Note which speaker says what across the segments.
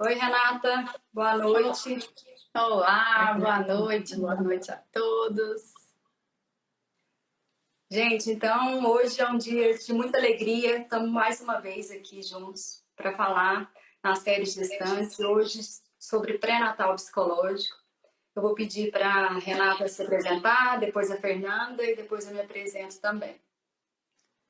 Speaker 1: Oi, Renata, boa noite.
Speaker 2: Olá, boa noite a todos.
Speaker 1: Gente, então hoje é um dia de muita alegria. Estamos mais uma vez aqui juntos para falar na série Gestantes, hoje sobre pré-natal psicológico. Eu vou pedir para a Renata se apresentar, depois a Fernanda e depois eu me apresento também.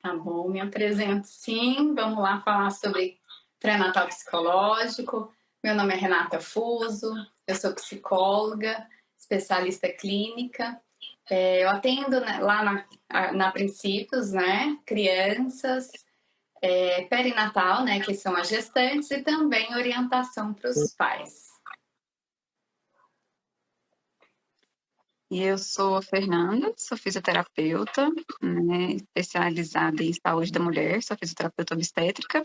Speaker 2: Tá bom, me apresento sim. Vamos lá falar sobre pré-natal psicológico. Meu nome é Renata Fuso, eu sou psicóloga, especialista clínica. Eu atendo lá na Princípios, né, crianças, perinatal, né, que são as gestantes, e também orientação para os pais.
Speaker 3: E eu sou a Fernanda, sou fisioterapeuta, né, especializada em saúde da mulher, sou fisioterapeuta obstétrica.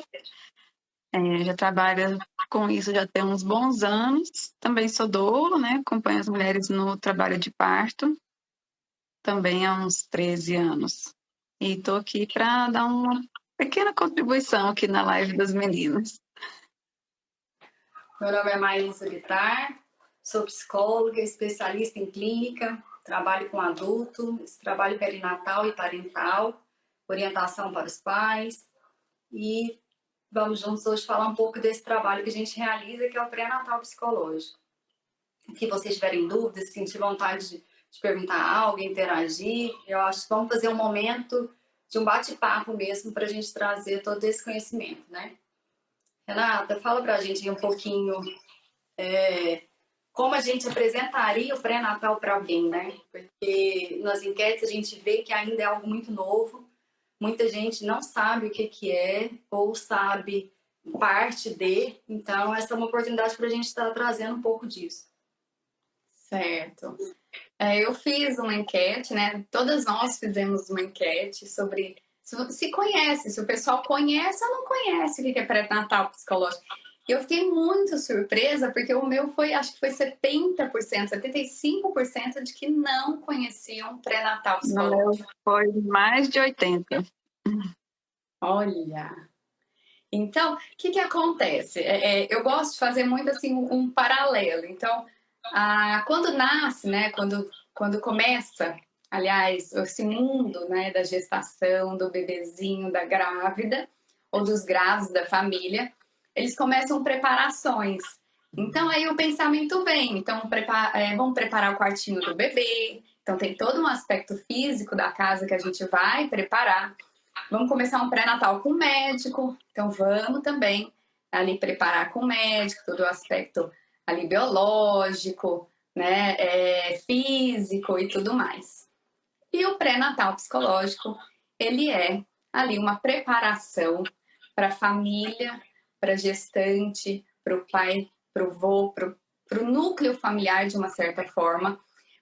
Speaker 3: Já trabalho com isso já tem uns bons anos. Também sou doula, né, acompanho as mulheres no trabalho de parto, também há uns 13 anos. E estou aqui para dar uma pequena contribuição aqui na live das meninas.
Speaker 1: Meu nome é Maísa Bittar, sou psicóloga, especialista em clínica, trabalho com adulto, trabalho perinatal e parental, orientação para os pais e vamos juntos hoje falar um pouco desse trabalho que a gente realiza, que é o pré-natal psicológico. Se vocês tiverem dúvidas, se sentir vontade de perguntar algo, interagir, eu acho que vamos fazer um momento de um bate-papo mesmo para a gente trazer todo esse conhecimento, né? Renata, fala para a gente um pouquinho como a gente apresentaria o pré-natal para alguém, né? Porque nas enquetes a gente vê que ainda é algo muito novo, muita gente não sabe o que é ou sabe parte de, então essa é uma oportunidade para a gente estar trazendo um pouco disso.
Speaker 2: Certo. Eu fiz uma enquete, né? Todas nós fizemos uma enquete sobre se conhece, se o pessoal conhece ou não conhece o que é pré-natal psicológico. E eu fiquei muito surpresa, porque o meu foi, acho que foi 70%, 75% de que não conheciam pré-natal psicológico.
Speaker 3: No meu foi mais de 80%.
Speaker 2: Olha! Então, o que acontece? Eu gosto de fazer muito assim um paralelo. Então, quando nasce, né? Quando começa, aliás, esse mundo, né, da gestação, do bebezinho, da grávida ou dos grávidos da família, eles começam preparações. Então aí o pensamento vem. Então vamos preparar o quartinho do bebê. Então tem todo um aspecto físico da casa que a gente vai preparar. Vamos começar um pré-natal com o médico, então vamos também ali preparar com o médico todo o aspecto ali biológico, né, físico e tudo mais. E o pré-natal psicológico, ele é ali uma preparação para a família, para a gestante, para o pai, para o vô, para o núcleo familiar de uma certa forma,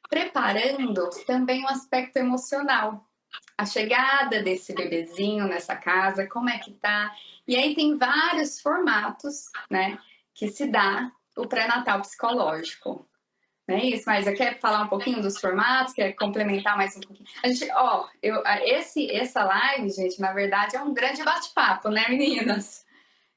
Speaker 2: preparando também o aspecto emocional, a chegada desse bebezinho nessa casa, como é que tá. E aí tem vários formatos, né, que se dá o pré-natal psicológico. Não é isso? Mas quer falar um pouquinho dos formatos? Quer complementar mais um pouquinho? A gente, essa live, gente, na verdade é um grande bate-papo, né, meninas?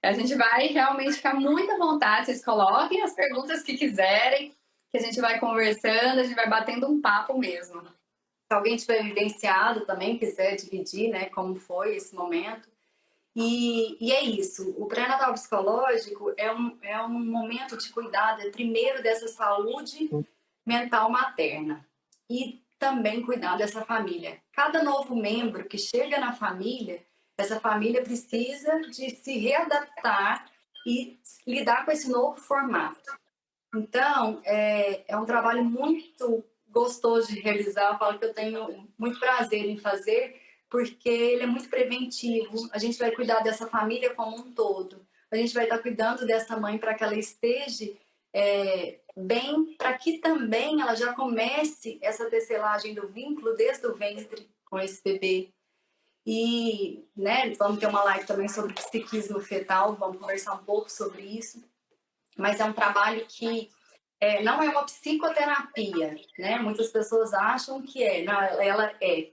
Speaker 2: A gente vai realmente ficar muito à vontade, vocês coloquem as perguntas que quiserem, que a gente vai conversando, a gente vai batendo um papo mesmo.
Speaker 1: Se alguém tiver vivenciado também, quiser dividir, né, como foi esse momento. E é isso, o pré-natal psicológico é um momento de cuidado, primeiro dessa saúde mental materna e também cuidar dessa família. Cada novo membro que chega na família, essa família precisa de se readaptar e lidar com esse novo formato. Então, é um trabalho muito gostoso de realizar, eu falo que eu tenho muito prazer em fazer, porque ele é muito preventivo, a gente vai cuidar dessa família como um todo, a gente vai estar cuidando dessa mãe para que ela esteja bem, para que também ela já comece essa tecelagem do vínculo desde o ventre com esse bebê. E, né, vamos ter uma live também sobre psiquismo fetal, vamos conversar um pouco sobre isso, mas é um trabalho que não é uma psicoterapia, né? Muitas pessoas acham que não, ela é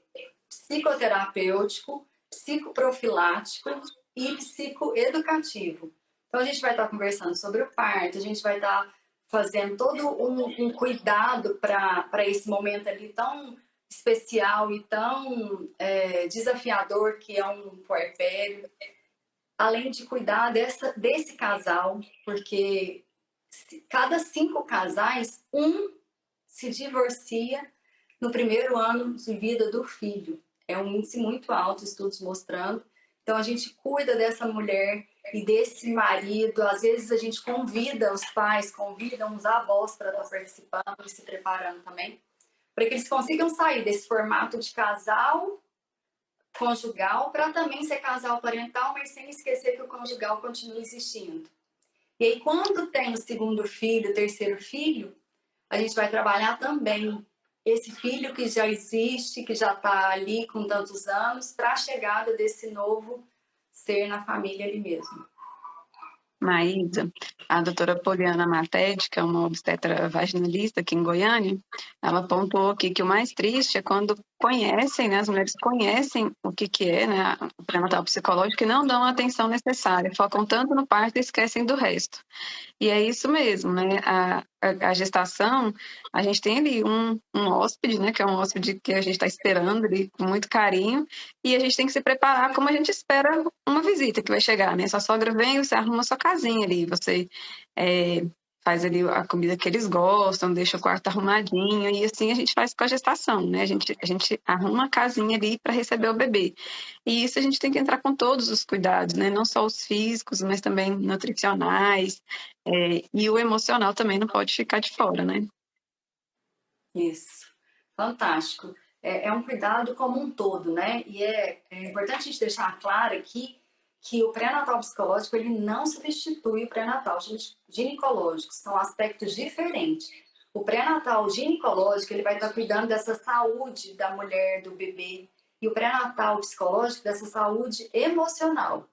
Speaker 1: psicoterapêutico, psicoprofilático e psicoeducativo. Então, a gente vai estar conversando sobre o parto, a gente vai estar fazendo todo um cuidado para esse momento ali tão especial e tão desafiador que é um puerpério. Além de cuidar desse casal, porque cada 5 casais, um se divorcia no primeiro ano de vida do filho. É um índice muito alto, estudos mostrando. Então, a gente cuida dessa mulher e desse marido. Às vezes, a gente convida os pais, convida os avós para estar participando e se preparando também, para que eles consigam sair desse formato de casal conjugal para também ser casal parental, mas sem esquecer que o conjugal continua existindo. E aí, quando tem o segundo filho, o terceiro filho, a gente vai trabalhar também esse filho que já existe, que já está ali com tantos anos, para a chegada desse novo ser na família ali mesmo.
Speaker 3: Maísa, a doutora Poliana Matede, que é uma obstetra vaginalista aqui em Goiânia, ela pontuou aqui que o mais triste é quando conhecem, né, as mulheres conhecem o que é, né, o pré-natal psicológico e não dão a atenção necessária, focam tanto no parto e esquecem do resto. E é isso mesmo, né? A gestação, a gente tem ali um hóspede, né? Que é um hóspede que a gente está esperando ali com muito carinho, e a gente tem que se preparar como a gente espera uma visita que vai chegar, né? Sua sogra vem, você arruma sua casinha ali, você faz ali a comida que eles gostam, deixa o quarto arrumadinho, e assim a gente faz com a gestação, né? A gente arruma a casinha ali para receber o bebê. E isso a gente tem que entrar com todos os cuidados, né? Não só os físicos, mas também nutricionais, e o emocional também não pode ficar de fora, né?
Speaker 1: Isso, fantástico. É um cuidado como um todo, né? E é importante a gente deixar claro aqui que o pré-natal psicológico ele não substitui o pré-natal ginecológico, são aspectos diferentes. O pré-natal ginecológico ele vai estar cuidando dessa saúde da mulher, do bebê, e o pré-natal psicológico dessa saúde emocional,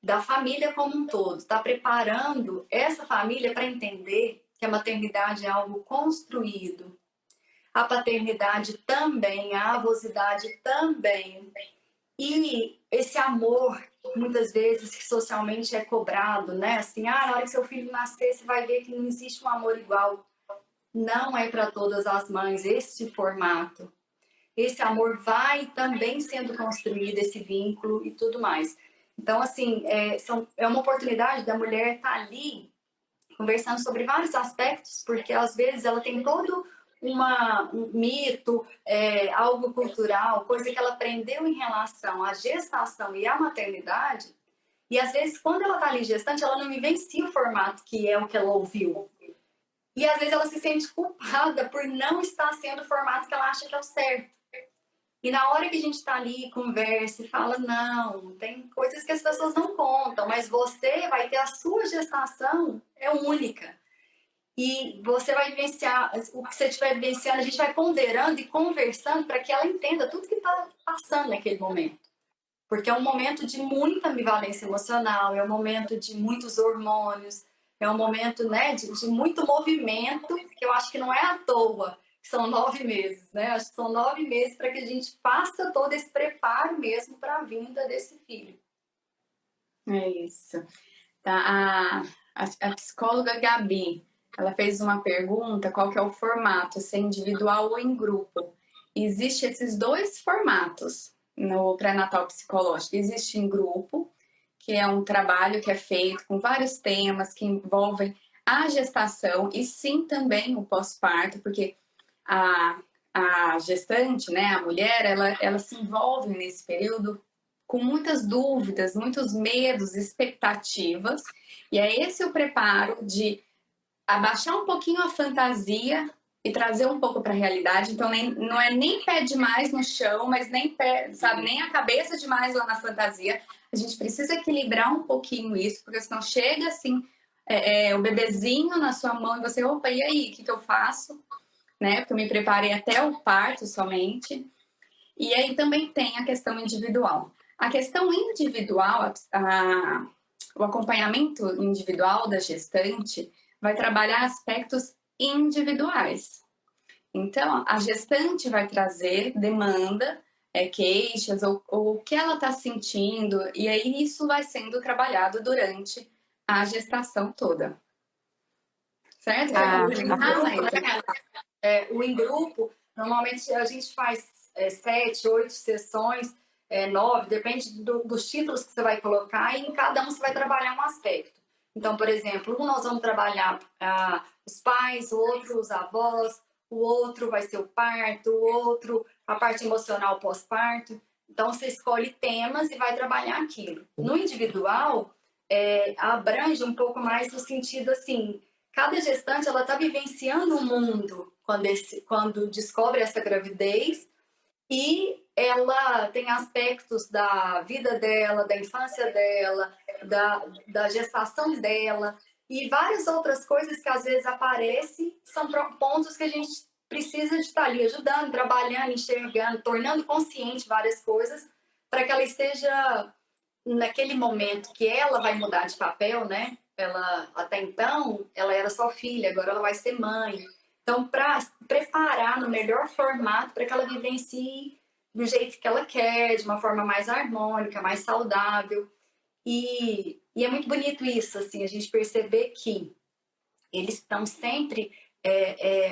Speaker 1: da família como um todo, está preparando essa família para entender que a maternidade é algo construído, a paternidade também, a avosidade também. E esse amor, muitas vezes, que socialmente é cobrado, né? Assim, na hora que seu filho nascer, você vai ver que não existe um amor igual. Não é para todas as mães esse formato. Esse amor vai também sendo construído, esse vínculo e tudo mais. Então, assim, é uma oportunidade da mulher estar ali conversando sobre vários aspectos, porque às vezes ela tem todo um mito, algo cultural, coisa que ela aprendeu em relação à gestação e à maternidade, e às vezes quando ela está ali gestante, ela não vivencia o formato que é o que ela ouviu. E às vezes ela se sente culpada por não estar sendo o formato que ela acha que é o certo. E na hora que a gente está ali, conversa e fala, não, tem coisas que as pessoas não contam, mas você vai ter a sua gestação, é única. E você vai vivenciar, o que você estiver vivenciando, a gente vai ponderando e conversando para que ela entenda tudo que está passando naquele momento. Porque é um momento de muita ambivalência emocional, é um momento de muitos hormônios, é um momento, né, de muito movimento, que eu acho que não é à toa. São 9 meses, né? Acho que são 9 meses para que a gente faça todo esse preparo mesmo para a vinda desse filho.
Speaker 2: É isso. Tá, a psicóloga Gabi, ela fez uma pergunta, qual que é o formato, se é individual ou em grupo. Existem esses 2 formatos no pré-natal psicológico. Existe em grupo, que é um trabalho que é feito com vários temas que envolvem a gestação e sim também o pós-parto, porque a gestante, né, a mulher, ela se envolve nesse período com muitas dúvidas, muitos medos, expectativas, e é esse o preparo de abaixar um pouquinho a fantasia e trazer um pouco para a realidade. Então, não é nem pé demais no chão, mas nem pé, sabe, nem a cabeça demais lá na fantasia. A gente precisa equilibrar um pouquinho isso, porque senão chega assim, o bebezinho na sua mão e você, opa, e aí, o que eu faço? Né? Porque eu me preparei até o parto somente. E aí também tem a questão individual. A questão individual, o acompanhamento individual da gestante vai trabalhar aspectos individuais. Então, a gestante vai trazer demanda, queixas, ou o que ela está sentindo, e aí isso vai sendo trabalhado durante a gestação toda. Certo?
Speaker 3: Ah,
Speaker 1: O em grupo, né? O em grupo, normalmente a gente faz 7, 8 sessões, 9, depende dos títulos que você vai colocar, e em cada um você vai trabalhar um aspecto. Então, por exemplo, nós vamos trabalhar os pais, o outro os avós, o outro vai ser o parto, o outro a parte emocional pós-parto. Então, você escolhe temas e vai trabalhar aquilo. No individual, abrange um pouco mais no sentido assim, cada gestante ela está vivenciando um mundo quando descobre essa gravidez, e ela tem aspectos da vida dela, da infância dela, da gestação dela e várias outras coisas que às vezes aparecem, são pontos que a gente precisa de estar ali ajudando, trabalhando, enxergando, tornando consciente várias coisas para que ela esteja naquele momento que ela vai mudar de papel, né? Ela até então ela era só filha, agora ela vai ser mãe. Então, para preparar no melhor formato para que ela vivencie do jeito que ela quer, de uma forma mais harmônica, mais saudável. E é muito bonito isso, assim, a gente perceber que eles estão sempre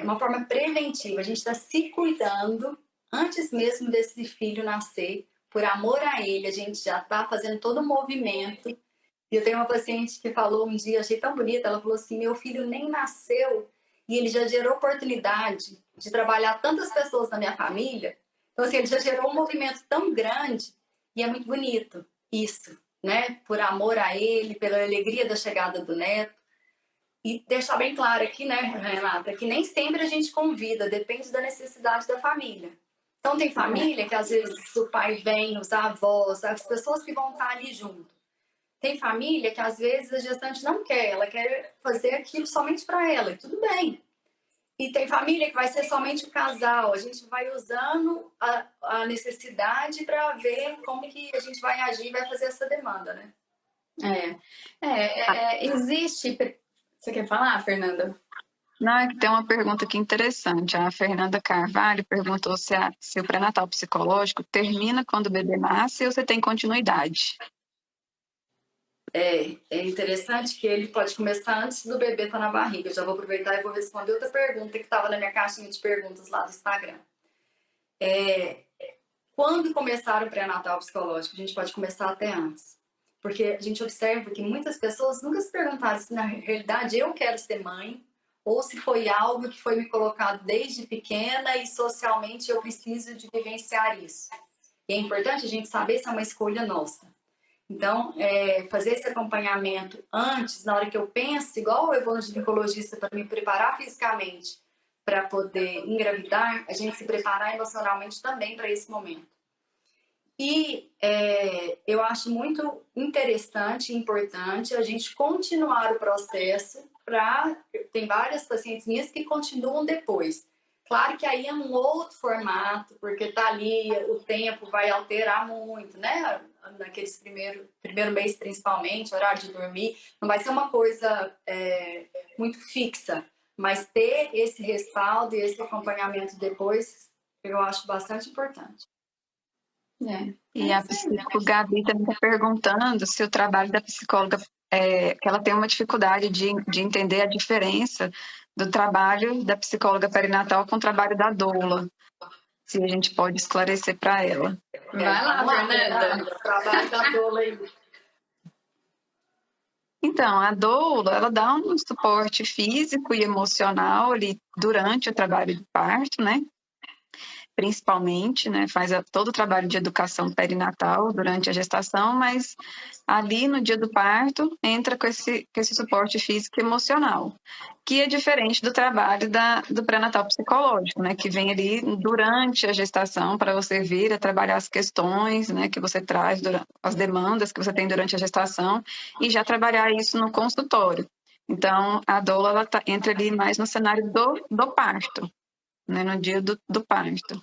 Speaker 1: uma forma preventiva. A gente está se cuidando antes mesmo desse filho nascer, por amor a ele. A gente já está fazendo todo o movimento. E eu tenho uma paciente que falou um dia, achei tão bonita, ela falou assim: meu filho nem nasceu e ele já gerou oportunidade de trabalhar tantas pessoas na minha família. Então, assim, ele já gerou um movimento tão grande e é muito bonito isso, né? Por amor a ele, pela alegria da chegada do neto. E deixar bem claro aqui, né, Renata, que nem sempre a gente convida, depende da necessidade da família. Então, tem família que às vezes o pai vem, os avós, as pessoas que vão estar ali junto. Tem família que às vezes a gestante não quer, ela quer fazer aquilo somente para ela, e tudo bem. E tem família que vai ser somente o casal, a gente vai usando a necessidade para ver como que a gente vai agir e vai fazer essa demanda, né?
Speaker 2: Existe. Você quer falar, Fernanda?
Speaker 3: Não, é que tem uma pergunta aqui interessante. A Fernanda Carvalho perguntou se o pré-natal psicológico termina quando o bebê nasce ou se tem continuidade.
Speaker 1: É interessante que ele pode começar antes do bebê estar na barriga. Eu já vou aproveitar e vou responder outra pergunta que estava na minha caixinha de perguntas lá do Instagram. Quando começar o pré-natal psicológico? A gente pode começar até antes. Porque a gente observa que muitas pessoas nunca se perguntaram se na realidade eu quero ser mãe, ou se foi algo que foi me colocado desde pequena e socialmente eu preciso de vivenciar isso. E é importante a gente saber se é uma escolha nossa. Então, fazer esse acompanhamento antes, na hora que eu penso, igual eu vou no ginecologista para me preparar fisicamente para poder engravidar, a gente se preparar emocionalmente também para esse momento. E eu acho muito interessante e importante a gente continuar o processo tem várias pacientes minhas que continuam depois. Claro que aí é um outro formato, porque tá ali, o tempo vai alterar muito, né? Naqueles primeiro mês, principalmente, horário de dormir, não vai ser uma coisa muito fixa, mas ter esse respaldo e esse acompanhamento depois, eu acho bastante importante.
Speaker 3: E a psicóloga Gabi também está perguntando se o trabalho da psicóloga, que ela tem uma dificuldade de entender a diferença do trabalho da psicóloga perinatal com o trabalho da doula. Se a gente pode esclarecer para ela.
Speaker 2: Vai lá, Fernanda.
Speaker 1: O trabalho da doula aí.
Speaker 3: Então, a doula, ela dá um suporte físico e emocional ali durante o trabalho de parto, né? Principalmente, né? Faz todo o trabalho de educação perinatal durante a gestação, mas ali no dia do parto entra com esse suporte físico e emocional, que é diferente do trabalho do pré-natal psicológico, né? Que vem ali durante a gestação para você vir a trabalhar as questões, né? Que você traz, as demandas que você tem durante a gestação e já trabalhar isso no consultório. Então, a doula ela entra ali mais no cenário do parto, né, no dia do parto.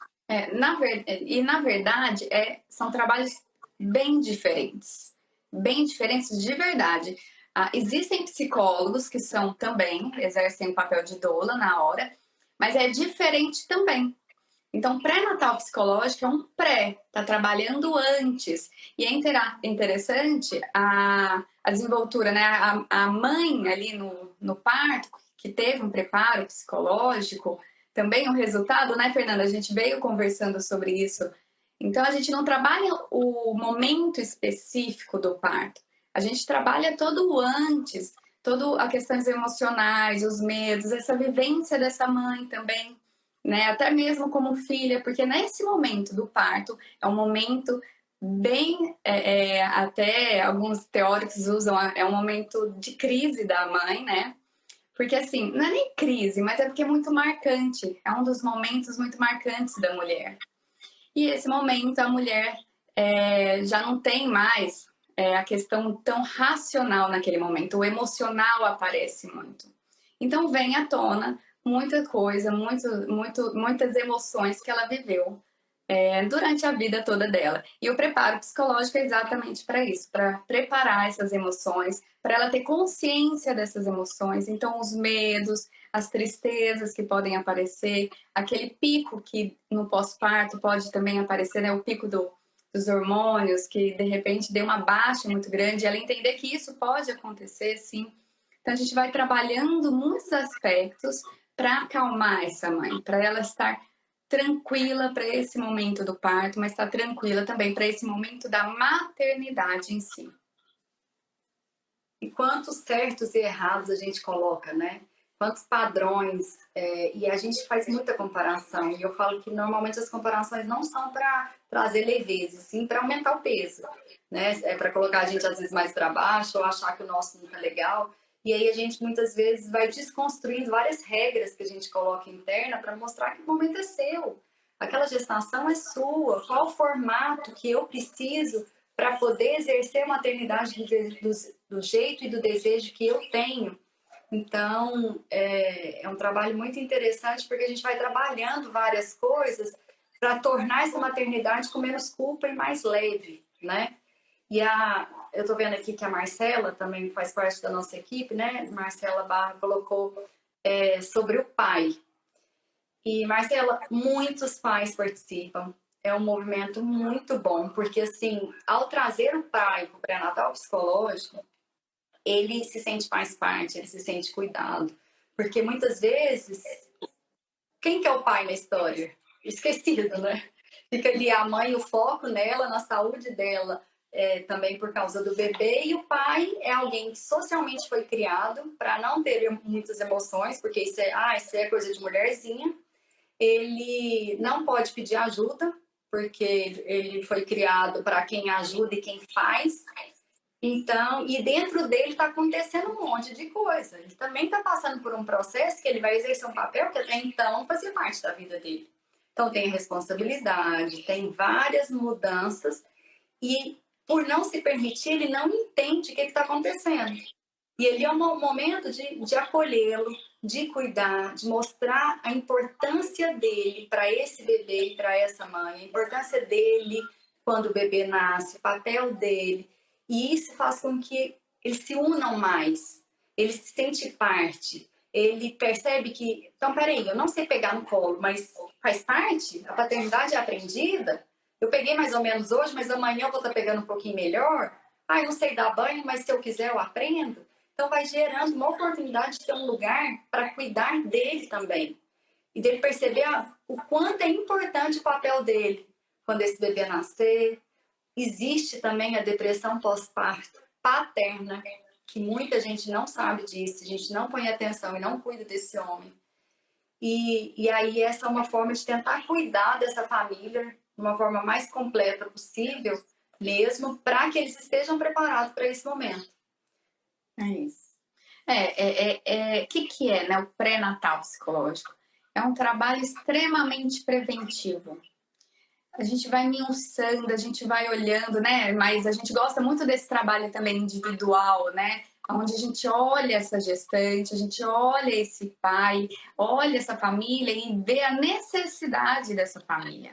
Speaker 2: Na verdade, são trabalhos bem diferentes de verdade. Existem psicólogos que também exercem o papel de doula na hora, mas é diferente também. Então, pré-natal psicológico é um pré, tá trabalhando antes. E é interessante a desenvoltura, né? A mãe ali no parto, que teve um preparo psicológico, também o resultado, né, Fernanda? A gente veio conversando sobre isso. Então, a gente não trabalha o momento específico do parto. A gente trabalha todo o antes, toda a questões emocionais, os medos, essa vivência dessa mãe também, né? Até mesmo como filha, porque nesse momento do parto é um momento bem, até alguns teóricos usam, é um momento de crise da mãe, né? Porque assim, não é nem crise, mas é porque é muito marcante, é um dos momentos muito marcantes da mulher. E esse momento a mulher já não tem mais a questão tão racional naquele momento, o emocional aparece muito. Então vem à tona muita coisa, muitas emoções que ela viveu durante a vida toda dela. E o preparo psicológico é exatamente para isso, para preparar essas emoções, para ela ter consciência dessas emoções. Então, os medos, as tristezas que podem aparecer, aquele pico que no pós-parto pode também aparecer, né? O pico dos hormônios, que de repente deu uma baixa muito grande, e ela entender que isso pode acontecer, sim. Então, a gente vai trabalhando muitos aspectos para acalmar essa mãe, para ela estar tranquila para esse momento do parto, mas estar tranquila também para esse momento da maternidade em si.
Speaker 1: E quantos certos e errados a gente coloca, né? Quantos padrões, e a gente faz muita comparação, e eu falo que normalmente as comparações não são para trazer leveza, sim para aumentar o peso, né? É para colocar a gente às vezes mais para baixo, ou achar que o nosso não tá legal, e aí a gente muitas vezes vai desconstruindo várias regras que a gente coloca interna para mostrar que o momento é seu, aquela gestação é sua, qual o formato que eu preciso para poder exercer a maternidade do jeito e do desejo que eu tenho. Então, é um trabalho muito interessante porque a gente vai trabalhando várias coisas para tornar essa maternidade com menos culpa e mais leve, né? E eu estou vendo aqui que a Marcela também faz parte da nossa equipe, né? Marcela Barra colocou sobre o pai. E, Marcela, muitos pais participam. É um movimento muito bom, porque, assim, ao trazer o pai para o pré-natal psicológico, ele se sente mais parte, ele se sente cuidado. Porque muitas vezes, quem que é o pai na história? Esquecido, né? Fica ali a mãe, o foco nela, na saúde dela, também por causa do bebê. E o pai é alguém que socialmente foi criado para não ter muitas emoções, porque isso é coisa de mulherzinha. Ele não pode pedir ajuda, porque ele foi criado para quem ajuda e quem faz. Então, e dentro dele está acontecendo um monte de coisa. Ele também está passando por um processo que ele vai exercer um papel que até então fazia parte da vida dele. Então, tem responsabilidade, tem várias mudanças e, por não se permitir, ele não entende o que está acontecendo. E ele é um momento de acolhê-lo, de cuidar, de mostrar a importância dele para esse bebê e para essa mãe, a importância dele quando o bebê nasce, o papel dele. E isso faz com que eles se unam mais, ele se sente parte, ele percebe que, então, peraí, eu não sei pegar no colo, mas faz parte, a paternidade é aprendida, eu peguei mais ou menos hoje, mas amanhã eu vou estar pegando um pouquinho melhor, eu não sei dar banho, mas se eu quiser eu aprendo. Então vai gerando uma oportunidade de ter um lugar para cuidar dele também, e dele perceber o quanto é importante o papel dele quando esse bebê nascer. Existe também a depressão pós-parto paterna, que muita gente não sabe disso, a gente não põe atenção e não cuida desse homem. E aí essa é uma forma de tentar cuidar dessa família de uma forma mais completa possível, mesmo para que eles estejam preparados para esse momento.
Speaker 2: É isso. Que é, né, o pré-natal psicológico? É um trabalho extremamente preventivo. A gente vai miuçando, a gente vai olhando, né? Mas a gente gosta muito desse trabalho também individual, né? Onde a gente olha essa gestante, a gente olha esse pai, olha essa família e vê a necessidade dessa família.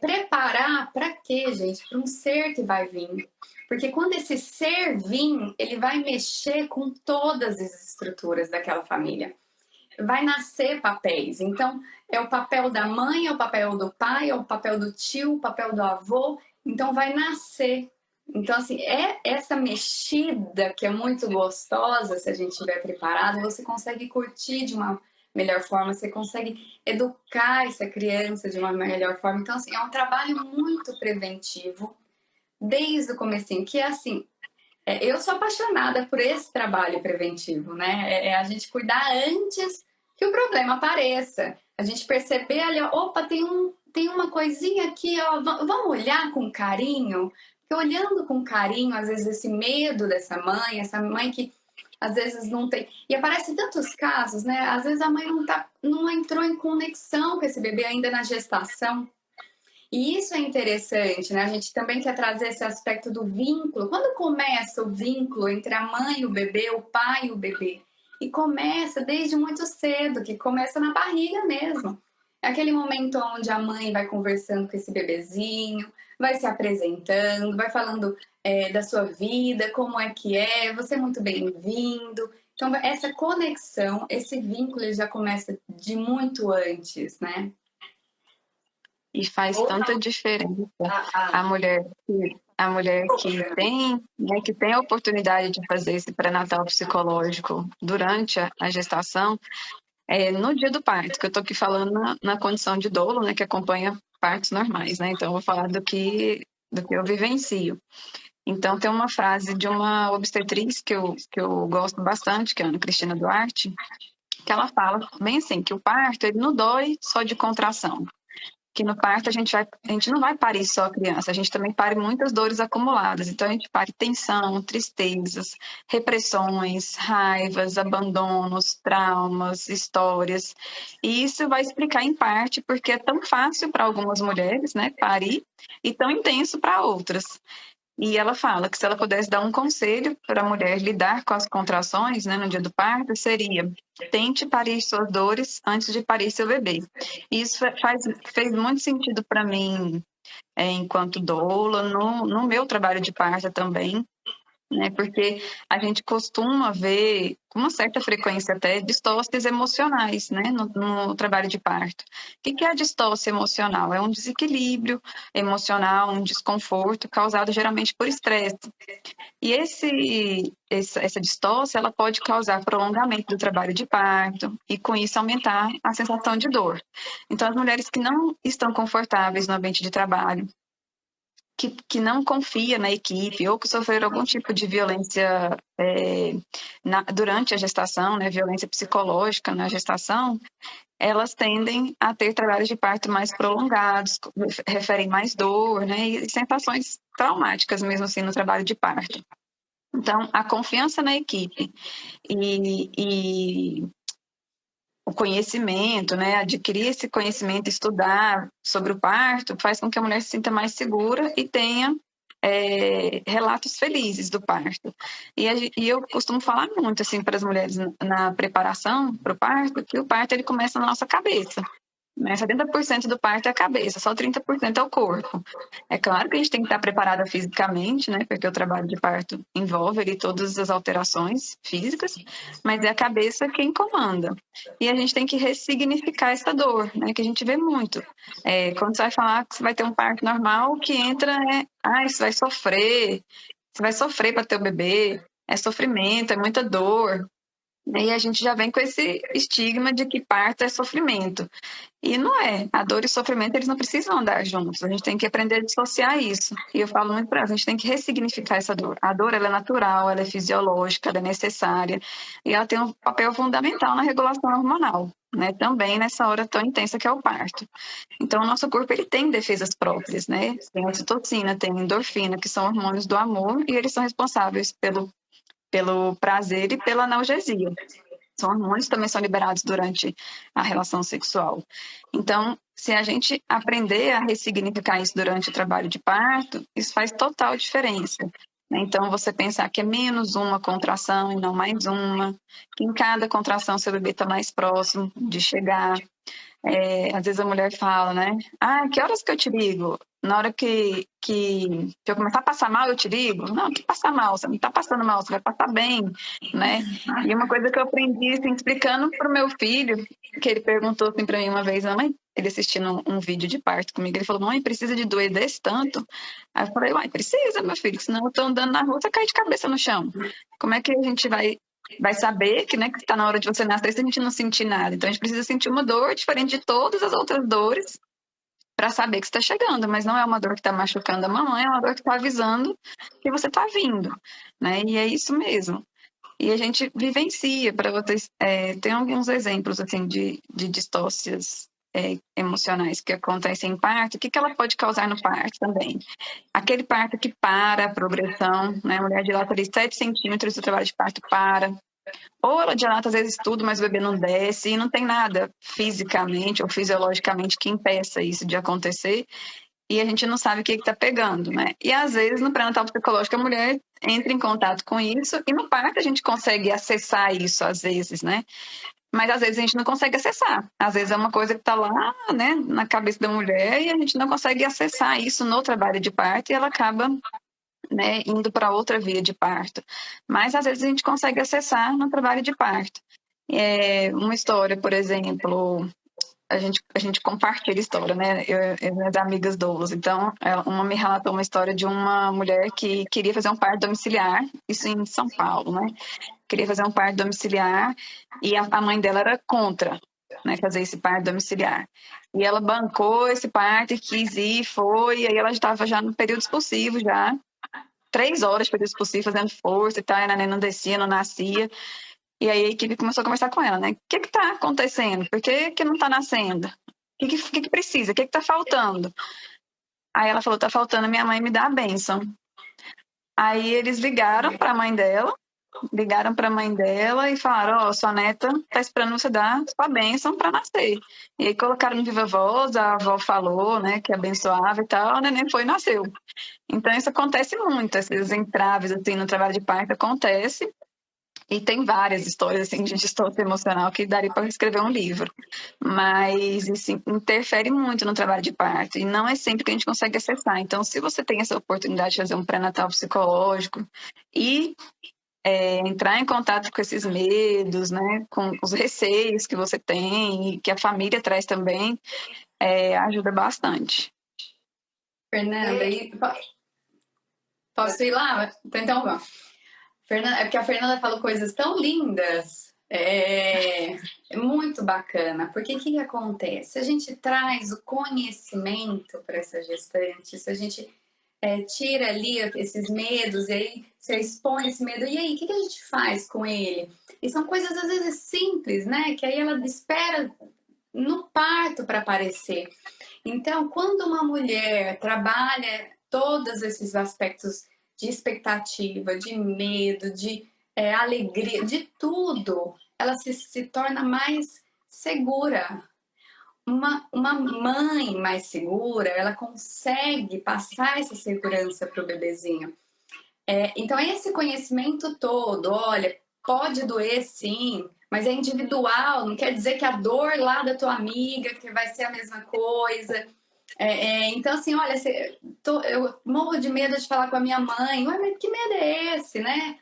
Speaker 2: Preparar para quê, gente? Para um ser que vai vir. Porque quando esse ser vir, ele vai mexer com todas as estruturas daquela família. vai nascer papéis. Então, é o papel da mãe, é o papel do pai, é o papel do tio, o papel do avô. Então, vai nascer. Então, assim, é essa mexida que é muito gostosa, se a gente estiver preparado, você consegue curtir de uma melhor forma, você consegue educar essa criança de uma melhor forma. Então, assim, é um trabalho muito preventivo, desde o comecinho, que é assim, eu sou apaixonada por esse trabalho preventivo, né? É a gente cuidar antes que o problema apareça. A gente perceber ali, opa, tem uma coisinha aqui, ó, vamos olhar com carinho? Porque olhando com carinho, às vezes esse medo dessa mãe, essa mãe que às vezes não tem. E aparece tantos casos, né? Às vezes a mãe não entrou em conexão com esse bebê ainda na gestação. E isso é interessante, né? A gente também quer trazer esse aspecto do vínculo. Quando começa o vínculo entre a mãe e o bebê, o pai e o bebê? E começa desde muito cedo, que começa na barriga mesmo. É aquele momento onde a mãe vai conversando com esse bebezinho, vai se apresentando, vai falando da sua vida, como é, você é muito bem-vindo. Então, essa conexão, esse vínculo ele já começa de muito antes, né?
Speaker 3: E faz tanta diferença a mulher que tem, né, que tem a oportunidade de fazer esse pré-natal psicológico durante a gestação, no dia do parto, que eu estou aqui falando na condição de dolo, né, que acompanha partos normais, né? Então eu vou falar do que eu vivencio. Então tem uma frase de uma obstetriz que eu gosto bastante, que é a Ana Cristina Duarte, que ela fala bem assim, que o parto ele não dói só de contração. Que no parto a gente não vai parir só a criança, a gente também pare muitas dores acumuladas. Então a gente pare tensão, tristezas, repressões, raivas, abandonos, traumas, histórias. E isso vai explicar em parte porque é tão fácil para algumas mulheres, né, parir, e tão intenso para outras. E ela fala que se ela pudesse dar um conselho para a mulher lidar com as contrações, né, no dia do parto, seria: tente parir suas dores antes de parir seu bebê. E isso fez muito sentido para mim, enquanto doula, no meu trabalho de parto também, né, porque a gente costuma ver, com uma certa frequência até, distócias emocionais, né, no trabalho de parto. O que é a distócia emocional? É um desequilíbrio emocional, um desconforto causado geralmente por estresse. E essa distócia, ela pode causar prolongamento do trabalho de parto e, com isso, aumentar a sensação de dor. Então, as mulheres que não estão confortáveis no ambiente de trabalho, que não confia na equipe ou que sofreram algum tipo de violência durante a gestação, né, violência psicológica na gestação, elas tendem a ter trabalhos de parto mais prolongados, referem mais dor, né, e sensações traumáticas mesmo assim no trabalho de parto. Então, a confiança na equipe e o conhecimento, né, adquirir esse conhecimento, estudar sobre o parto, faz com que a mulher se sinta mais segura e tenha relatos felizes do parto. E eu costumo falar muito assim para as mulheres na preparação para o parto, que o parto ele começa na nossa cabeça. 70% do parto é a cabeça, só 30% é o corpo. É claro que a gente tem que estar preparada fisicamente, né? Porque o trabalho de parto envolve ali todas as alterações físicas, mas é a cabeça quem comanda. E a gente tem que ressignificar essa dor, né? Que a gente vê muito. Quando você vai falar que você vai ter um parto normal, o que entra você vai sofrer para ter o bebê, é sofrimento, é muita dor. E a gente já vem com esse estigma de que parto é sofrimento. E não é. A dor e o sofrimento, eles não precisam andar juntos. A gente tem que aprender a dissociar isso. E eu falo muito para elas, a gente tem que ressignificar essa dor. A dor, ela é natural, ela é fisiológica, ela é necessária. E ela tem um papel fundamental na regulação hormonal, né? Também nessa hora tão intensa que é o parto. Então, o nosso corpo, ele tem defesas próprias, né? Tem ocitocina, tem endorfina, que são hormônios do amor, e eles são responsáveis pelo prazer e pela analgesia. São hormônios que também são liberados durante a relação sexual. Então, se a gente aprender a ressignificar isso durante o trabalho de parto, isso faz total diferença. Então, você pensar que é menos uma contração e não mais uma, que em cada contração seu bebê está mais próximo de chegar, às vezes a mulher fala, né? Ah, que horas que eu te ligo? Na hora que eu começar a passar mal, eu te ligo? Não, que passar mal? Você não tá passando mal, você vai passar bem, né? E uma coisa que eu aprendi, assim, explicando pro meu filho, que ele perguntou assim pra mim uma vez, mãe, ele assistindo um vídeo de parto comigo, ele falou, mãe, precisa de doer desse tanto? Aí eu falei, uai, precisa, meu filho, senão eu tô andando na rua, você cai de cabeça no chão. Como é que a gente vai saber que, né, que está na hora de você nascer se a gente não sentir nada. Então, a gente precisa sentir uma dor diferente de todas as outras dores para saber que está chegando, mas não é uma dor que está machucando a mamãe, é uma dor que está avisando que você está vindo, né? E é isso mesmo. E a gente vivencia, para vocês, tem alguns exemplos, assim, de distócias emocionais que acontecem em parto, o que ela pode causar no parto também? Aquele parto que para a progressão, né? A mulher dilata ali 7 centímetros do trabalho de parto para, ou ela dilata às vezes tudo, mas o bebê não desce e não tem nada fisicamente ou fisiologicamente que impeça isso de acontecer e a gente não sabe o que está pegando, né? E às vezes no pré-natal psicológico a mulher entra em contato com isso e no parto a gente consegue acessar isso às vezes, né? Mas às vezes a gente não consegue acessar. Às vezes é uma coisa que está lá, né, na cabeça da mulher e a gente não consegue acessar isso no trabalho de parto e ela acaba, né, indo para outra via de parto. Mas às vezes a gente consegue acessar no trabalho de parto. Uma história, por exemplo, a gente compartilha história, né? Eu minhas amigas doulas. Então, uma me relatou uma história de uma mulher que queria fazer um parto domiciliar, isso em São Paulo, né? Queria fazer um parto domiciliar e a mãe dela era contra, né, fazer esse parto domiciliar. E ela bancou esse parto e quis ir, foi, e aí ela estava já no período expulsivo, já 3 horas de período expulsivo, fazendo força e tal, e a neném não descia, não nascia. E aí a equipe começou a conversar com ela, né? O que está acontecendo? Por que não está nascendo? O que precisa? O que está faltando? Aí ela falou, tá faltando minha mãe me dar a bênção. Aí eles ligaram para a mãe dela, e falaram, sua neta tá esperando você dar sua bênção para nascer. E aí colocaram no viva voz, a avó falou, né, que abençoava e tal, a neném foi e nasceu. Então isso acontece muito, esses entraves assim no trabalho de parto acontece. E tem várias histórias assim, de distorção emocional que daria para escrever um livro. Mas assim, interfere muito no trabalho de parto e não é sempre que a gente consegue acessar. Então, se você tem essa oportunidade de fazer um pré-natal psicológico e entrar em contato com esses medos, né, com os receios que você tem e que a família traz também, ajuda bastante.
Speaker 2: Fernanda, posso ir lá? Então, vamos. Fernanda, é porque a Fernanda falou coisas tão lindas, é muito bacana, porque o que acontece? Se a gente traz o conhecimento para essa gestante, se a gente tira ali esses medos, e aí você expõe esse medo, e aí, o que a gente faz com ele? E são coisas às vezes simples, né? Que aí ela espera no parto para aparecer. Então, quando uma mulher trabalha todos esses aspectos de expectativa, de medo, de alegria, de tudo, ela se torna mais segura. Uma mãe mais segura, ela consegue passar essa segurança para o bebezinho. Então, esse conhecimento todo, olha, pode doer sim, mas é individual, não quer dizer que a dor lá da tua amiga que vai ser a mesma coisa. Então, assim, olha, eu morro de medo de falar com a minha mãe. Ué, mas que medo é esse, né?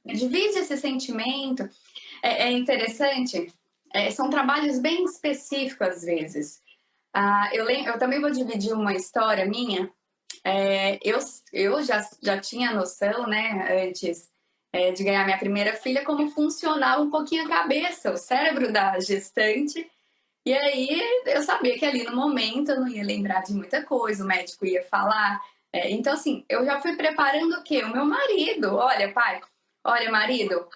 Speaker 2: Divide esse sentimento. É interessante. São trabalhos bem específicos, às vezes. Eu também vou dividir uma história minha. Eu já tinha noção, né, antes de ganhar minha primeira filha, como funcionava um pouquinho a cabeça, o cérebro da gestante. E aí eu sabia que ali no momento eu não ia lembrar de muita coisa, o médico ia falar. Então, assim, eu já fui preparando o quê? O meu marido. Olha, pai, olha, marido,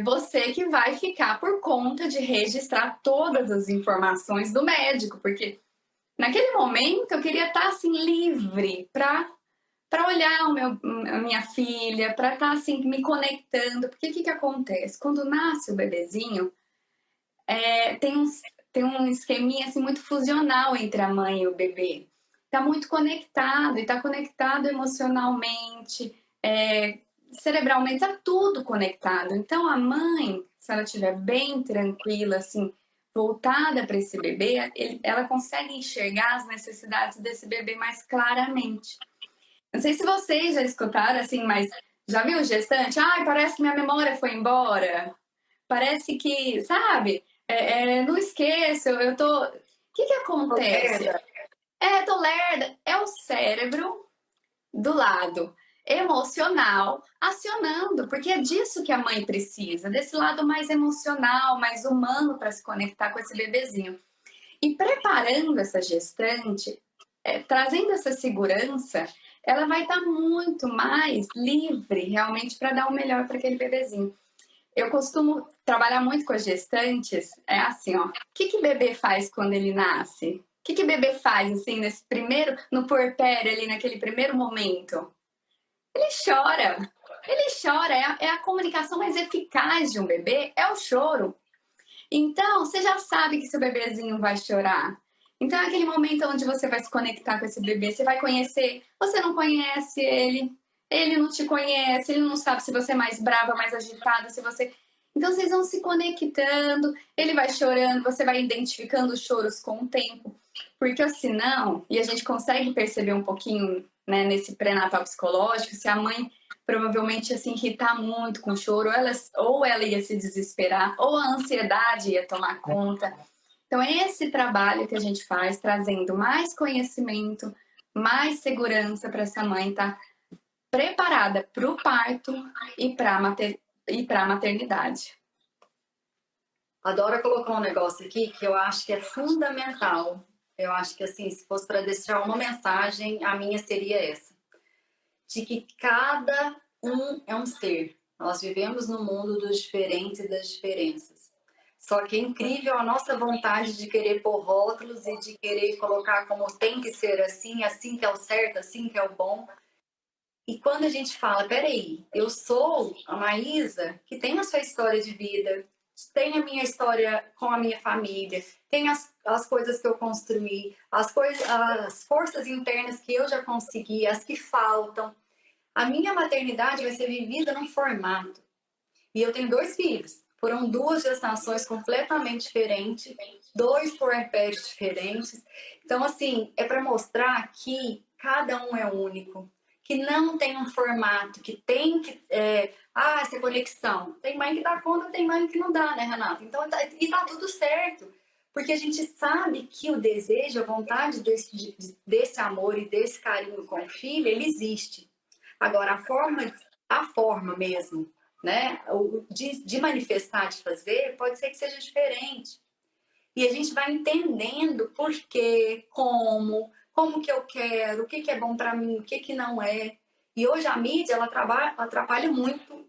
Speaker 2: você que vai ficar por conta de registrar todas as informações do médico, porque naquele momento eu queria estar assim livre para olhar a minha filha, para estar assim me conectando. Porque o que acontece? Quando nasce o bebezinho, tem um esqueminha assim, muito fusional entre a mãe e o bebê. Está muito conectado, e está conectado emocionalmente, cerebralmente, está tudo conectado. Então, a mãe, se ela estiver bem tranquila, assim, voltada para esse bebê, ela consegue enxergar as necessidades desse bebê mais claramente. Não sei se vocês já escutaram assim, mas já viu gestante? Ai, parece que minha memória foi embora. Parece que, sabe? Não esqueço, eu tô. O que acontece? Tô lerda. É o cérebro do lado emocional acionando, porque é disso que a mãe precisa, desse lado mais emocional, mais humano para se conectar com esse bebezinho. E preparando essa gestante, trazendo essa segurança, ela vai estar muito mais livre realmente para dar o melhor para aquele bebezinho. Eu costumo trabalhar muito com as gestantes, é assim, ó. O que bebê faz quando ele nasce? O que bebê faz, assim, nesse primeiro, no puerpério ali, naquele primeiro momento? Ele chora. Ele chora. É a comunicação mais eficaz de um bebê, é o choro. Então, você já sabe que seu bebezinho vai chorar. Então, é aquele momento onde você vai se conectar com esse bebê, você vai conhecer, você não conhece ele não te conhece, ele não sabe se você é mais brava, mais agitada, se você... Então, vocês vão se conectando, ele vai chorando, você vai identificando os choros com o tempo. Porque senão, e a gente consegue perceber um pouquinho, né, nesse pré-natal psicológico, se a mãe provavelmente ia se irritar muito com o choro, ou ela ia se desesperar, ou a ansiedade ia tomar conta. Então, é esse trabalho que a gente faz, trazendo mais conhecimento, mais segurança para essa mãe estar preparada para o parto e para a maternidade.
Speaker 1: Adoro colocar um negócio aqui que eu acho que é fundamental. Eu acho que, assim, se fosse para deixar uma mensagem, a minha seria essa. De que cada um é um ser. Nós vivemos no mundo dos diferentes e das diferenças. Só que é incrível a nossa vontade de querer pôr rótulos e de querer colocar como tem que ser assim, assim que é o certo, assim que é o bom. E quando a gente fala, peraí, eu sou a Maísa, que tem a sua história de vida, tem a minha história com a minha família, tem as coisas que eu construí, as forças internas que eu já consegui, as que faltam. A minha maternidade vai ser vivida num formato. E eu tenho 2 filhos. Foram 2 gestações completamente diferentes, 2 puerpérios diferentes. Então, assim, é para mostrar que cada um é único, que não tem um formato, que tem que... essa conexão. Tem mãe que dá conta, tem mãe que não dá, né, Renata? Então, e tá tudo certo. Porque a gente sabe que o desejo, a vontade desse amor e desse carinho com o filho, ele existe. Agora, a forma mesmo, né? De manifestar, de fazer, pode ser que seja diferente. E a gente vai entendendo por quê, como que eu quero, o que é bom para mim, o que não é. E hoje a mídia, ela atrapalha muito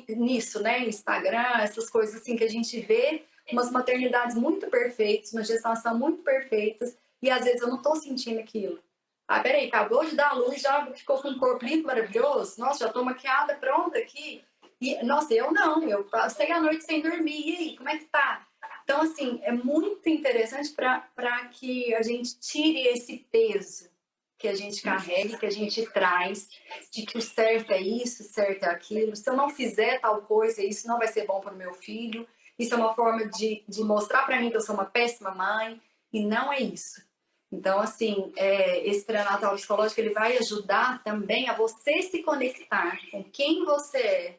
Speaker 1: nisso, né? Instagram, essas coisas assim que a gente vê, umas maternidades muito perfeitas, uma gestação muito perfeitas, e às vezes eu não tô sentindo aquilo. Ah, peraí, acabou de dar a luz, já ficou com um corpo lindo, maravilhoso. Nossa, já tô maquiada, pronta aqui. E, nossa, eu não, eu passei a noite sem dormir. E aí, como é que tá? Então, assim, é muito interessante para que a gente tire esse peso que a gente carrega, que a gente traz, de que o certo é isso, o certo é aquilo. Se eu não fizer tal coisa, isso não vai ser bom para o meu filho. Isso é uma forma de mostrar para mim que eu sou uma péssima mãe. E não é isso. Então, assim, esse pré-natal psicológico, ele vai ajudar também a você se conectar com quem você é,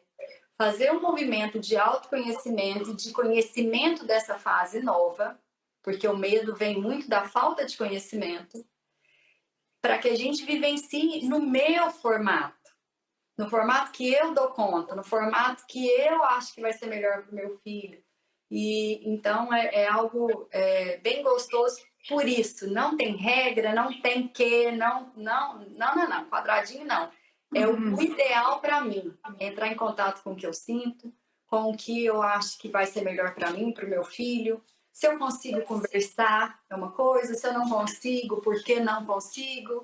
Speaker 1: fazer um movimento de autoconhecimento, de conhecimento dessa fase nova, porque o medo vem muito da falta de conhecimento, para que a gente vivencie no meu formato, no formato que eu dou conta, no formato que eu acho que vai ser melhor para o meu filho. E então é algo bem gostoso. Por isso, não tem regra, não tem que, não, quadradinho não. É o ideal para mim, entrar em contato com o que eu sinto, com o que eu acho que vai ser melhor para mim, para o meu filho. Se eu consigo conversar, é uma coisa. Se eu não consigo, por que não consigo?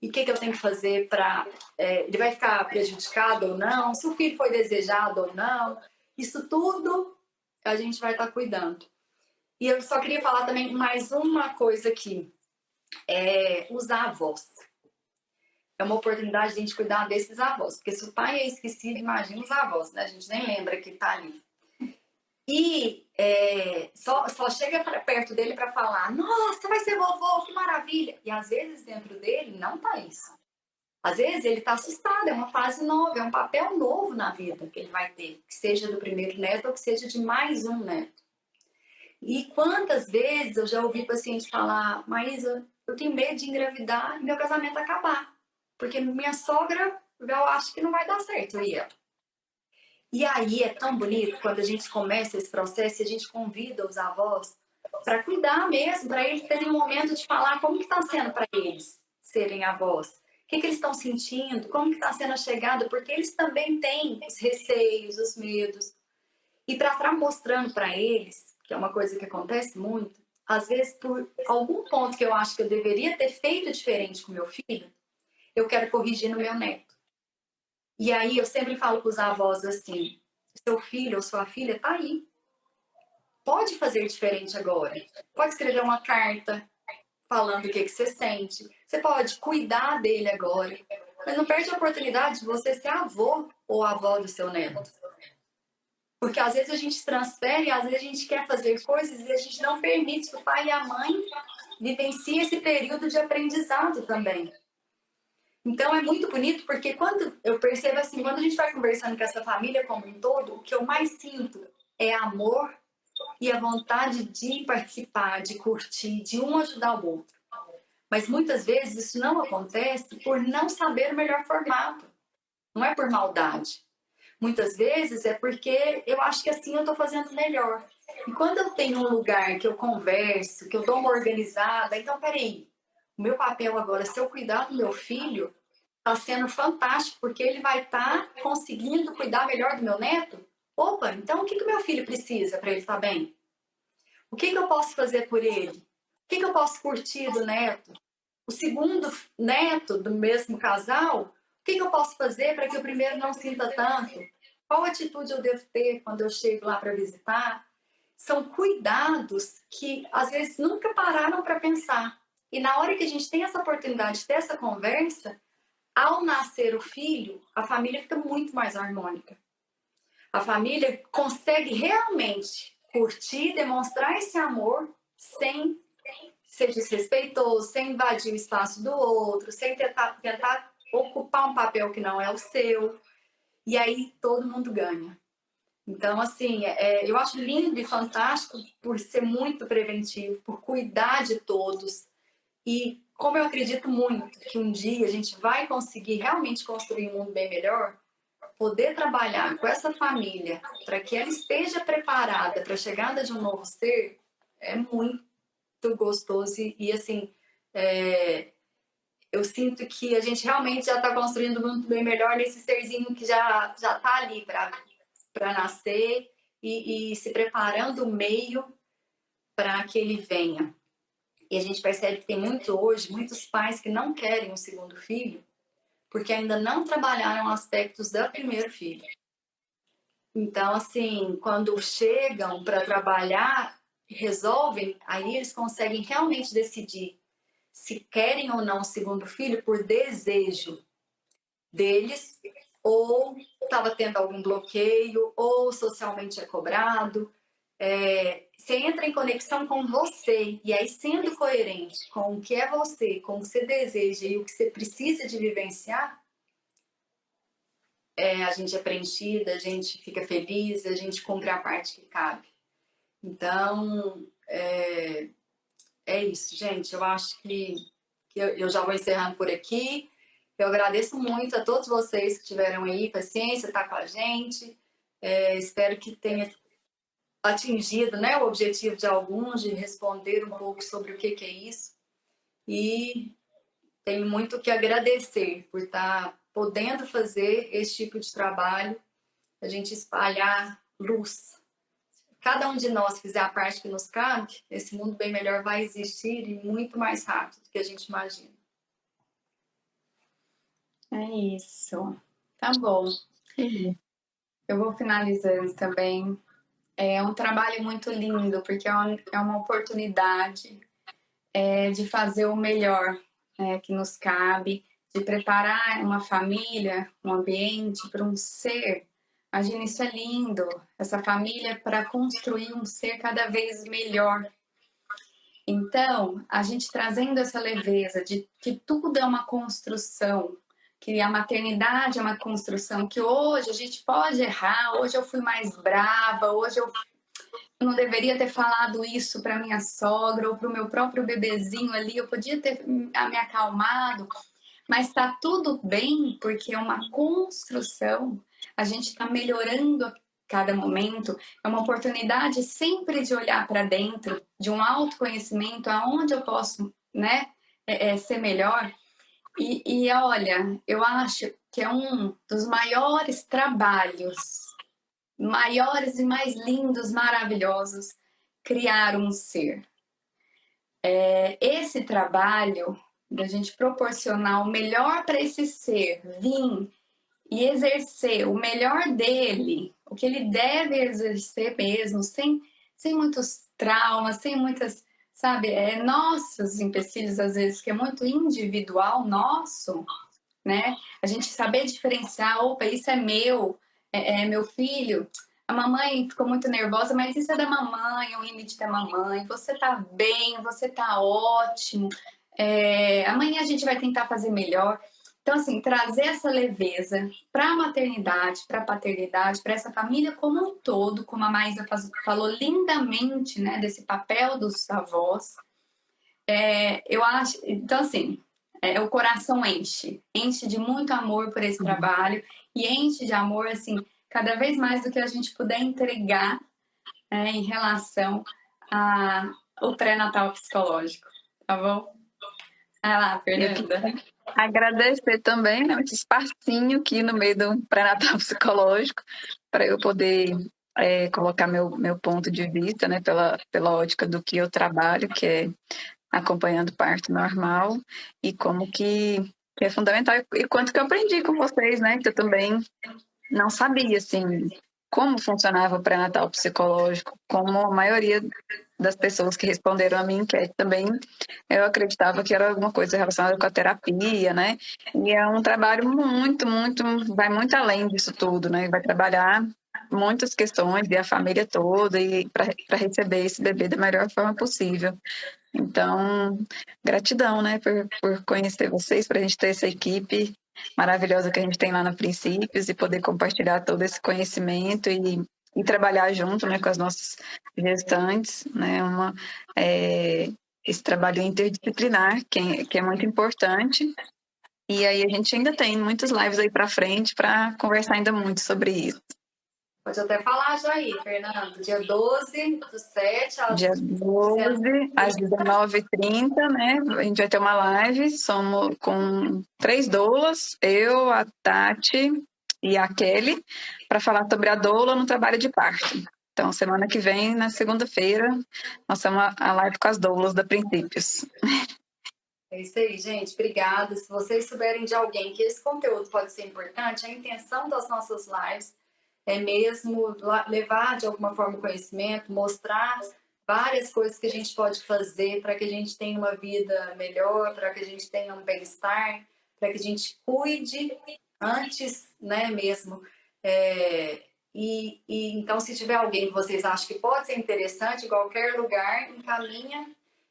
Speaker 1: E o que eu tenho que fazer para... ele vai ficar prejudicado ou não? Se o filho foi desejado ou não? Isso tudo a gente vai estar cuidando. E eu só queria falar também mais uma coisa aqui. Usar a voz. É uma oportunidade de a gente cuidar desses avós. Porque se o pai é esquecido, imagina os avós, né? A gente nem lembra que tá ali. E só chega perto dele para falar, nossa, vai ser vovô, que maravilha. E às vezes dentro dele não tá isso. Às vezes ele tá assustado, é uma fase nova, é um papel novo na vida que ele vai ter, que seja do primeiro neto ou que seja de mais um neto. E quantas vezes eu já ouvi paciente falar, Maísa, eu tenho medo de engravidar e meu casamento acabar, porque minha sogra, eu acho que não vai dar certo, eu e ela. E aí é tão bonito quando a gente começa esse processo e a gente convida os avós para cuidar mesmo, para eles terem um momento de falar como que está sendo para eles serem avós. O que eles estão sentindo, como que está sendo a chegada, porque eles também têm os receios, os medos. E para estar mostrando para eles, que é uma coisa que acontece muito, às vezes por algum ponto que eu acho que eu deveria ter feito diferente com meu filho, eu quero corrigir no meu neto. E aí eu sempre falo para os avós assim, seu filho ou sua filha tá aí. Pode fazer diferente agora. Pode escrever uma carta falando o que você sente. Você pode cuidar dele agora. Mas não perde a oportunidade de você ser avô ou avó do seu neto. Porque às vezes a gente transfere, às vezes a gente quer fazer coisas e a gente não permite que o pai e a mãe vivenciem esse período de aprendizado também. Então é muito bonito porque quando eu percebo assim, quando a gente vai conversando com essa família como um todo, o que eu mais sinto é amor e a vontade de participar, de curtir, de um ajudar o outro. Mas muitas vezes isso não acontece por não saber o melhor formato. Não é por maldade. Muitas vezes é porque eu acho que assim eu estou fazendo melhor. E quando eu tenho um lugar que eu converso, que eu dou uma organizada, então peraí, o meu papel agora, se eu cuidar do meu filho, está sendo fantástico, porque ele vai estar conseguindo cuidar melhor do meu neto. Opa, então o que o meu filho precisa para ele estar bem? O que eu posso fazer por ele? O que eu posso curtir do neto? O segundo neto do mesmo casal, o que eu posso fazer para que o primeiro não sinta tanto? Qual atitude eu devo ter quando eu chego lá para visitar? São cuidados que às vezes nunca pararam para pensar. E na hora que a gente tem essa oportunidade de ter essa conversa, ao nascer o filho, a família fica muito mais harmônica. A família consegue realmente curtir, demonstrar esse amor sem ser desrespeitoso, sem invadir o espaço do outro, sem tentar ocupar um papel que não é o seu. E aí todo mundo ganha. Então, assim, eu acho lindo e fantástico por ser muito preventivo, por cuidar de todos. E como eu acredito muito que um dia a gente vai conseguir realmente construir um mundo bem melhor, poder trabalhar com essa família para que ela esteja preparada para a chegada de um novo ser é muito gostoso. E assim, eu sinto que a gente realmente já está construindo um mundo bem melhor nesse serzinho que já está ali para nascer e se preparando o meio para que ele venha. E a gente percebe que tem muitos pais que não querem um segundo filho, porque ainda não trabalharam aspectos do primeiro filho. Então, assim, quando chegam para trabalhar, resolvem, aí eles conseguem realmente decidir se querem ou não o segundo filho por desejo deles, ou estava tendo algum bloqueio, ou socialmente é cobrado. Você entra em conexão com você, e aí sendo coerente com o que é você, com o que você deseja e o que você precisa de vivenciar, a gente é preenchida, a gente fica feliz, a gente cumpre a parte que cabe. Então, é isso, gente. Eu acho que eu já vou encerrando por aqui. Eu agradeço muito a todos vocês que tiveram aí paciência, tá com a gente. Espero que tenha atingido, né, o objetivo de alguns, de responder um pouco sobre o que é isso. E tenho muito que agradecer por estar podendo fazer esse tipo de trabalho, a gente espalhar luz. Cada um de nós fizer a parte que nos cabe, esse mundo bem melhor vai existir e muito mais rápido do que a gente imagina.
Speaker 2: É isso. Tá bom. Eu vou finalizando também. É um trabalho muito lindo, porque é uma oportunidade de fazer o melhor que nos cabe, de preparar uma família, um ambiente para um ser Imagina, isso é lindo. Essa família para construir um ser cada vez melhor. Então, a gente trazendo essa leveza de que tudo é uma construção, que a maternidade é uma construção, que hoje a gente pode errar, hoje eu fui mais brava, hoje eu não deveria ter falado isso para minha sogra ou para o meu próprio bebezinho ali, eu podia ter me acalmado, mas está tudo bem porque é uma construção, a gente está melhorando a cada momento, é uma oportunidade sempre de olhar para dentro, de um autoconhecimento, aonde eu posso, né, ser melhor. E olha, eu acho que é um dos maiores trabalhos, maiores e mais lindos, maravilhosos, criar um ser. Esse trabalho da gente proporcionar o melhor para esse ser vir e exercer o melhor dele, o que ele deve exercer mesmo, sem muitos traumas, sem muitas, sabe, nossos empecilhos às vezes, que é muito individual nosso, né? A gente saber diferenciar, opa, isso é meu, é meu filho, a mamãe ficou muito nervosa, mas isso é da mamãe, é um limite da mamãe, você tá bem, você tá ótimo, amanhã a gente vai tentar fazer melhor. Então, assim, trazer essa leveza para a maternidade, para a paternidade, para essa família como um todo, como a Maísa falou lindamente, né, desse papel dos avós, eu acho, então assim, o coração enche de muito amor por esse trabalho e enche de amor, assim, cada vez mais do que a gente puder entregar em relação ao pré-natal psicológico, tá bom? Vai lá,
Speaker 3: Eu queria
Speaker 2: Fernanda.
Speaker 3: agradecer também, né, esse espacinho aqui no meio do pré-natal psicológico, para eu poder colocar meu ponto de vista, né, pela ótica do que eu trabalho, que é acompanhando parto normal, e como que é fundamental, e quanto que eu aprendi com vocês, né, que eu também não sabia, assim, como funcionava o pré-natal psicológico, como a maioria das pessoas que responderam a minha enquete também, eu acreditava que era alguma coisa relacionada com a terapia, né? E é um trabalho vai muito além disso tudo, né? Vai trabalhar muitas questões e a família toda e para receber esse bebê da melhor forma possível. Então, gratidão, né, por conhecer vocês, para a gente ter essa equipe maravilhosa que a gente tem lá na Princípios e poder compartilhar todo esse conhecimento e trabalhar junto, né, com as nossas gestantes, né, esse trabalho interdisciplinar que é muito importante. E aí a gente ainda tem muitas lives aí para frente para conversar ainda muito sobre isso.
Speaker 1: Pode até falar já aí, Fernando. Dia 12/7 às
Speaker 3: Dia 12, às 19h30, né? A gente vai ter uma live. Somos com 3 doulas, eu, a Tati e a Kelly, para falar sobre a doula no trabalho de parto. Então, semana que vem, na segunda-feira, nós temos a live com as doulas da Princípios.
Speaker 1: É isso aí, gente. Obrigada. Se vocês souberem de alguém que esse conteúdo pode ser importante, a intenção das nossas lives é mesmo levar de alguma forma o conhecimento, mostrar várias coisas que a gente pode fazer para que a gente tenha uma vida melhor, para que a gente tenha um bem-estar, para que a gente cuide antes, né, mesmo. Então, se tiver alguém que vocês acham que pode ser interessante, em qualquer lugar, encaminha.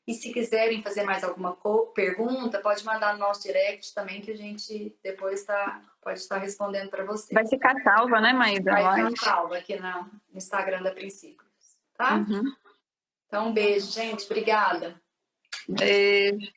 Speaker 1: E se quiserem fazer mais alguma pergunta, pode mandar no nosso direct também, que a gente depois pode estar respondendo para vocês.
Speaker 3: Vai ficar salva, né, Maísa?
Speaker 1: Vai ficar salva aqui no Instagram da Princípios, tá?
Speaker 3: Uhum.
Speaker 1: Então, um beijo, gente. Obrigada.
Speaker 3: Beijo.